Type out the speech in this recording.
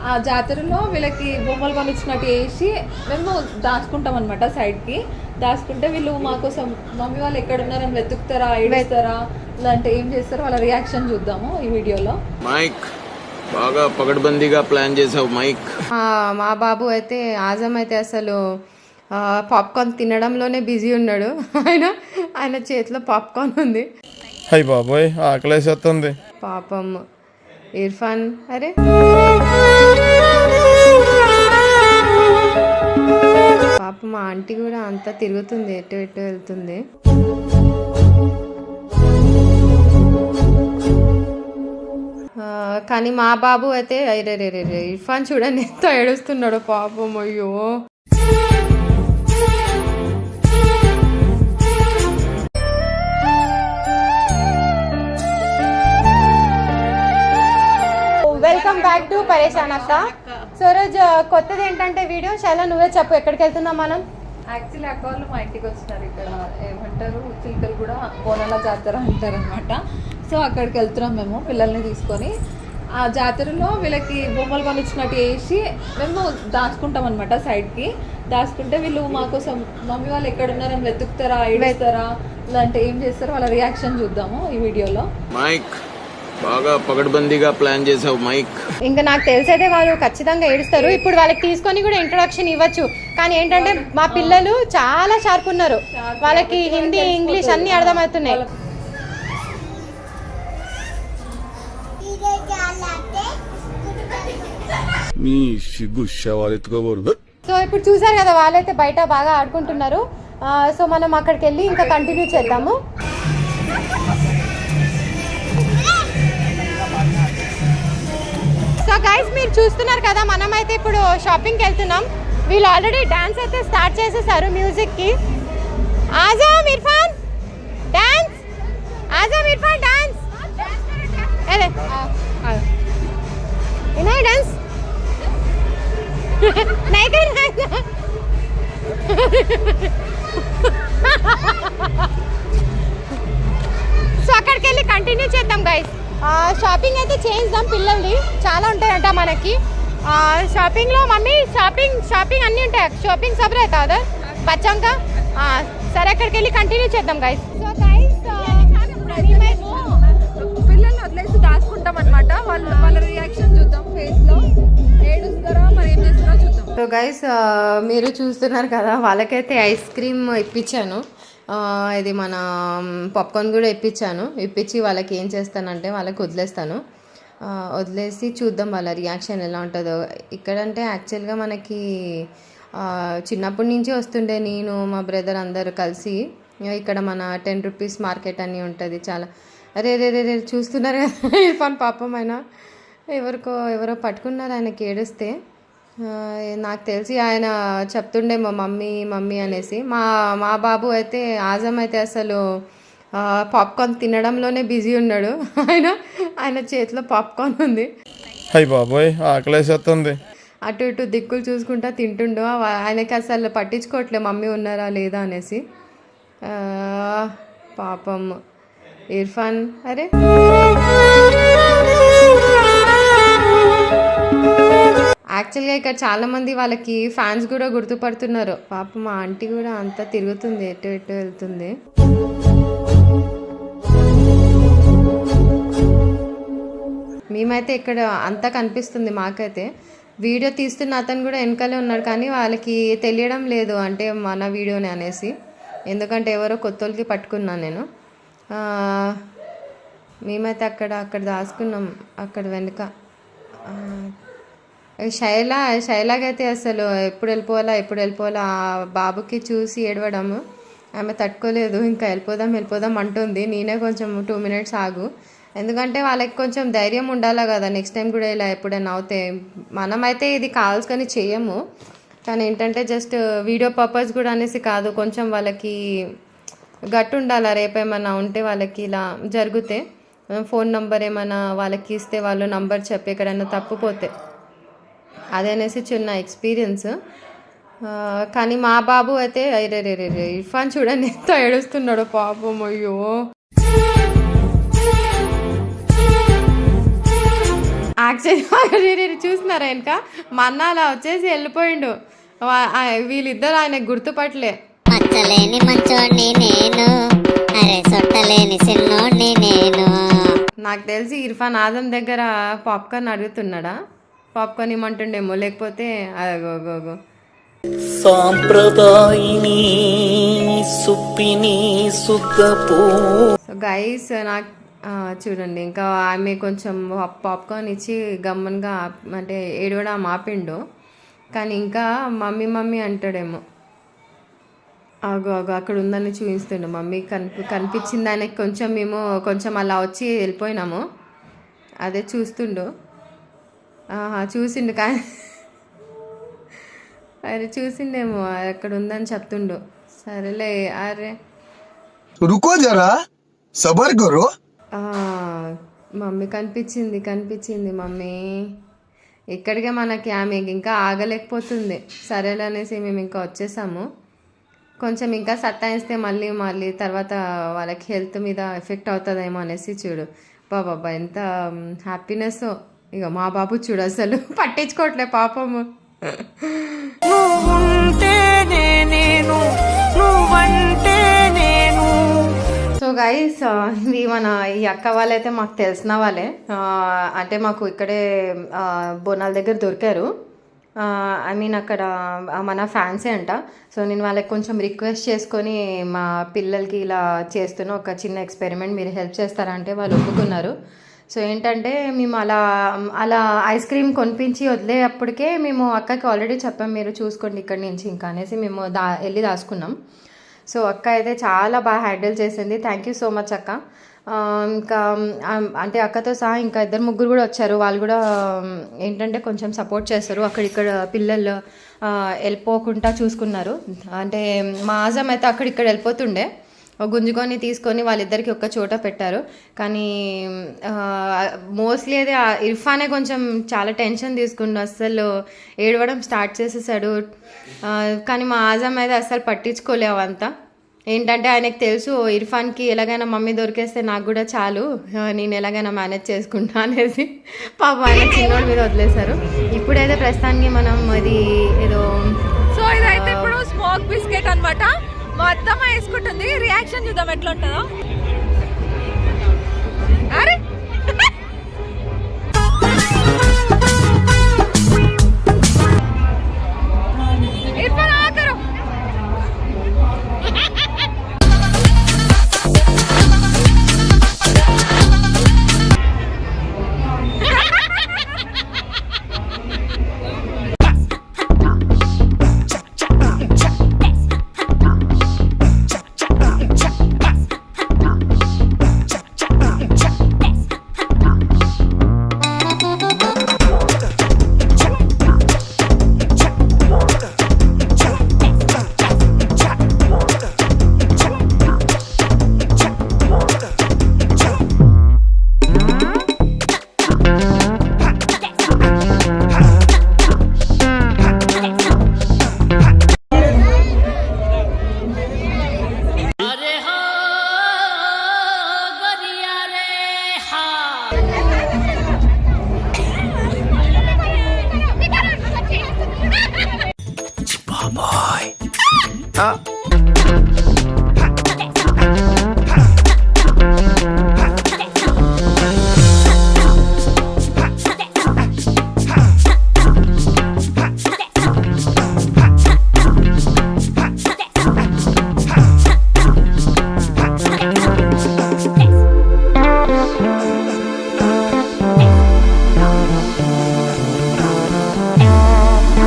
ఆ జాతరలో వీళ్ళకి బొమ్మలు కొనిచ్చినట్టు వేసి మేము దాచుకుంటాం అనమాట సైడ్కి. దాచుకుంటే వీళ్ళు మా కోసం మమ్మీ వాళ్ళు ఎక్కడ ఉన్నారని వెతుకుతారా, ఏడుస్తారా, ఇలాంటి ఏం చేస్తారో వాళ్ళ రియాక్షన్ చూద్దాము ఈ వీడియోలో. మైక్ బాగా పగడ్బందీగా ప్లాన్ చేసావు మైక్. మా బాబు అయితే ఆజం అయితే అసలు పాప్కార్న్ తినడంలోనే బిజీ ఉన్నాడు. ఆయన చేతిలో పాప్కార్న్ ఉంది. అయ్య బాబోయ్ ఆకలేసేస్తుంది పాపం ఇర్ఫాన్. అరే పాపం మా ఆంటీ కూడా అంతా తిరుగుతుంది, ఎటు ఎటు వెళ్తుంది. కానీ మా బాబు అయితే ఇర్ఫాన్ చూడండి ఎంత ఏడుస్తున్నాడు పాపం. అయ్యో వెల్కమ్ బ్యాక్ టు పరేషాన్ అక్క. సో రోజు కొత్తది ఏంటంటే వీడియో చాలా నువ్వే చెప్పు, ఎక్కడికి వెళ్తున్నాం మనం? యాక్చువల్లీ అక్క వాళ్ళు మా ఇంటికి వచ్చినారు. ఇక్కడ ఏమంటారు చిలుకలు కూడా బోనాల జాతర అంటారు అనమాట. సో అక్కడికి వెళ్తున్నాం మేము పిల్లల్ని తీసుకొని. ఆ జాతరలో వీళ్ళకి బొమ్మలు కొనిచ్చినట్టు వేసి మేము దాచుకుంటాం అనమాట సైడ్కి. దాచుకుంటే వీళ్ళు మా కోసం మమ్మీ వాళ్ళు ఎక్కడ ఉన్నారని వెతుకుతారా, ఏడుస్తారా, ఇలాంటి ఏం చేస్తారో వాళ్ళ రియాక్షన్ చూద్దాము ఈ వీడియోలో. మైక్ బాగా పగడ్బందీగా ప్లాన్ చేసావు మైక్. ఇంకా నాకు తెలిసైతే వాళ్ళు ఖచ్చితంగా ఏడుస్తారు. ఇప్పుడు వాళ్ళకి తీసుకొని కూడా ఇంట్రొడక్షన్ ఇవ్వచ్చు. కానీ ఏంటంటే మా పిల్లలు చాలా షార్ప్ ఉన్నారు, వాళ్ళకి హిందీ ఇంగ్లీష్ అన్ని అర్థమవుతున్నాయి. సో ఇప్పుడు చూసారు కదా వాళ్ళైతే బయట బాగా ఆడుకుంటున్నారు. సో మనం అక్కడికి వెళ్ళి ఇంకా కంటిన్యూ చేద్దాము. సో గైస్ మీరు చూస్తున్నారు కదా, మనమైతే ఇప్పుడు షాపింగ్కి వెళ్తున్నాం. వీళ్ళు ఆల్రెడీ డాన్స్ అయితే స్టార్ట్ చేసేసారు మ్యూజిక్కి. Azam Irfan dance, Azam Irfan dance, Vinay dance so అక్కడికి వెళ్ళి కంటిన్యూ చేద్దాం గైస్. షాపింగ్ అయితే చేద్దాం, పిల్లల్ని చాలా ఉంటాయంట మనకి షాపింగ్లో. మమ్మీ షాపింగ్ అన్నీ ఉంటాయి, షాపింగ్ సబరే కాదా బచ్చంకా. సరే అక్కడికి వెళ్ళి కంటిన్యూ చేద్దాం గైస్. సో గైస్ పిల్లల్ని వదిలేసి దాచుకుంటాం అనమాట. వాళ్ళ రియాక్షన్ చూద్దాం, ఫేస్లో ఏడుస్తారా మరి ఏం చేస్తారో చూద్దాం. సో గైస్ మీరు చూస్తున్నారు కదా, వాళ్ళకైతే ఐస్ క్రీమ్ ఇప్పించాను. ఇది మన పాప్కార్న్ కూడా ఇప్పించి వాళ్ళకి ఏం చేస్తానంటే వాళ్ళకి వదిలేసి చూద్దాం వాళ్ళ రియాక్షన్ ఎలా ఉంటుందో. ఇక్కడంటే యాక్చువల్గా మనకి చిన్నప్పటి నుంచి వస్తుండే నేను మా బ్రదర్ అందరు కలిసి. ఇక్కడ మన 10 రూపీస్ మార్కెట్ అని ఉంటుంది చాలా. రే చూస్తున్నారు కదా ఇర్ఫాన్ పాపం, ఆయన ఎవరో పట్టుకున్నారు ఆయనకి ఏడుస్తే. నాకు తెలిసి ఆయన చెప్తుండే మా మమ్మీ అనేసి. మా బాబు అయితే ఆజం అయితే అసలు పాప్కార్న్ తినడంలోనే బిజీ ఉన్నాడు. ఆయన చేతిలో పాప్కార్న్ ఉంది. అయ్య బాబోయ్ ఆకలేసేస్తుంది. అటు ఇటు దిక్కులు చూసుకుంటా తింటుండో. ఆయనకి అసలు పట్టించుకోవట్లే మమ్మీ ఉన్నారా లేదా అనేసి. పాపం ఇర్ఫాన్. అరే యాక్చువల్గా ఇక్కడ చాలామంది వాళ్ళకి ఫ్యాన్స్ కూడా గుర్తుపడుతున్నారు. పాపం మా ఆంటీ కూడా అంతా తిరుగుతుంది, ఎటు ఎటు వెళ్తుంది. మేమైతే ఇక్కడ అంతా కనిపిస్తుంది మాకైతే. వీడియో తీస్తున్న అతను కూడా వెనకాలే ఉన్నాడు, కానీ వాళ్ళకి తెలియడం లేదు అంటే మన వీడియోనే అనేసి. ఎందుకంటే ఎవరో కొత్తోళ్ళకి పట్టుకున్నాను నేను. మేమైతే అక్కడ దాచుకున్నాం, అక్కడ వెనుక. శైలాగైతే అసలు ఎప్పుడు వెళ్ళిపోవాలా ఆ బాబుకి చూసి ఏడవడము. ఆమె తట్టుకోలేదు, ఇంకా వెళ్ళిపోదాం అంటుంది. నేనే కొంచెం 2 minutes ఆగు, ఎందుకంటే వాళ్ళకి కొంచెం ధైర్యం ఉండాలి కదా, నెక్స్ట్ టైం కూడా ఇలా ఎప్పుడైనా అవుతే. మనమైతే ఇది కావాల్సుకొని చేయము, కానీ ఏంటంటే జస్ట్ వీడియో పర్పస్ కూడా అనేసి కాదు, కొంచెం వాళ్ళకి గట్టు ఉండాలి. రేపేమన్నా ఉంటే వాళ్ళకి ఇలా జరిగితే ఫోన్ నెంబర్ ఏమైనా వాళ్ళకి ఇస్తే వాళ్ళు నంబర్ చెప్పి ఎక్కడైనా తప్పిపోతే అదనేసి చిన్న ఎక్స్పీరియన్స్. కానీ మా బాబు అయితే ఇర్ఫాన్ చూడండి ఎంత ఏడుస్తున్నాడు పాపం. అయ్యో యాక్చువల్లీ చూస్తున్నారా ఇంకా మా అన్న అలా వచ్చేసి వెళ్ళిపోయిండు. వీళ్ళిద్దరు ఆయన గుర్తుపట్టలే. మచ్చలేని మంచోడిని నేను, అరే సొట్టలేని సిన్నోడిని నేను. నాకు తెలిసి ఇర్ఫాన్ ఆదం దగ్గర పాప్కార్న్ అడుగుతున్నాడా, పాప్కార్న్ ఇమ్మంటుండేమో, లేకపోతే అగోగోగో సాంప్రదాయిని సుప్పిని సుద్దపో. సో గైస్ నాకు చూడండి ఇంకా ఆమె కొంచెం పాప్కార్న్ ఇచ్చి గమ్మన్గా అంటే ఏడవడం ఆపిండు. కానీ ఇంకా మమ్మీ మమ్మీ అంటాడేమో. అగో అక్కడ ఉందని చూపిస్తుండు. మమ్మీ కనిపించింది ఆయనకి. కొంచెం మేము కొంచెం అలా వచ్చి వెళ్ళిపోయినాము, అదే చూస్తుండు. చూసిండు కానీ అరే చూసిండేమో అక్కడ ఉందని చెప్తుండు. సరేలే అరే రుకో జరా సబర్ కరో. మమ్మీ కనిపించింది మమ్మీ. ఇక్కడికే మనకి ఆమె ఇంకా ఆగలేకపోతుంది. సరేలే అనేసి మేము ఇంకా వచ్చేసాము. కొంచెం ఇంకా సత్తాయిస్తే మళ్ళీ తర్వాత వాళ్ళకి హెల్త్ మీద ఎఫెక్ట్ అవుతుందేమో అనేసి చూడు బాబా ఎంత హ్యాపీనెస్. ఇక మా బాబు చూడు అసలు పట్టించుకోవట్లే పాపము. సో గైస్ ఇది మన ఈ అక్క వాళ్ళైతే మాకు తెలిసిన వాళ్ళే. అంటే మాకు ఇక్కడే బోనాల దగ్గర దొరికారు. ఐ మీన్ అక్కడ మన ఫ్యాన్సే అంట. సో నేను వాళ్ళకి కొంచెం రిక్వెస్ట్ చేసుకొని మా పిల్లలకి ఇలా చేస్తున్న ఒక చిన్న ఎక్స్పెరిమెంట్ మీరు హెల్ప్ చేస్తారా అంటే వాళ్ళు ఒప్పుకున్నారు. సో ఏంటంటే మేము అలా ఐస్ క్రీమ్ కొనిపించి వదిలేటప్పటికే మేము అక్కకి ఆల్రెడీ చెప్పాం మీరు చూసుకోండి ఇక్కడి నుంచి ఇంకా అనేసి మేము వెళ్ళి దాచుకున్నాం. సో అక్క అయితే చాలా బాగా హ్యాండిల్ చేసింది. థ్యాంక్ యూ సో మచ్ అక్క. ఇంకా అంటే అక్కతో సహా ఇంకా 2-3 కూడా వచ్చారు. వాళ్ళు కూడా ఏంటంటే కొంచెం సపోర్ట్ చేస్తారు. అక్కడిక్కడ పిల్లలు వెళ్ళిపోకుండా చూసుకున్నారు. అంటే మా ఆజం అయితే అక్కడిక్కడ వెళ్ళిపోతుండే, గుంజుకొని తీసుకొని వాళ్ళిద్దరికి ఒక్క చోట పెట్టారు. కానీ మోస్ట్లీ అయితే ఇర్ఫానే కొంచెం చాలా టెన్షన్ తీసుకుండు, అస్సలు ఏడవడం స్టార్ట్ చేసేసాడు. కానీ మా ఆజం అయితే అస్సలు పట్టించుకోలే అవంతా. ఏంటంటే ఆయనకు తెలుసు ఇర్ఫాన్కి ఎలాగైనా మమ్మీ దొరికేస్తే నాకు కూడా చాలు, నేను ఎలాగైనా మేనేజ్ చేసుకుంటా అనేసి పాప ఆయన చిన్నోడి మీద వదిలేశారు. ఇప్పుడైతే ప్రస్తుతానికి మనం అది ఏదో సో ఇదైతే ఇప్పుడు స్మోక్ బిస్కెట్ అన్నమాట. మొత్తం వేసుకుంటుంది. రియాక్షన్ చూద్దాం ఎట్లా ఉంటుందో. అరే బాబాయ్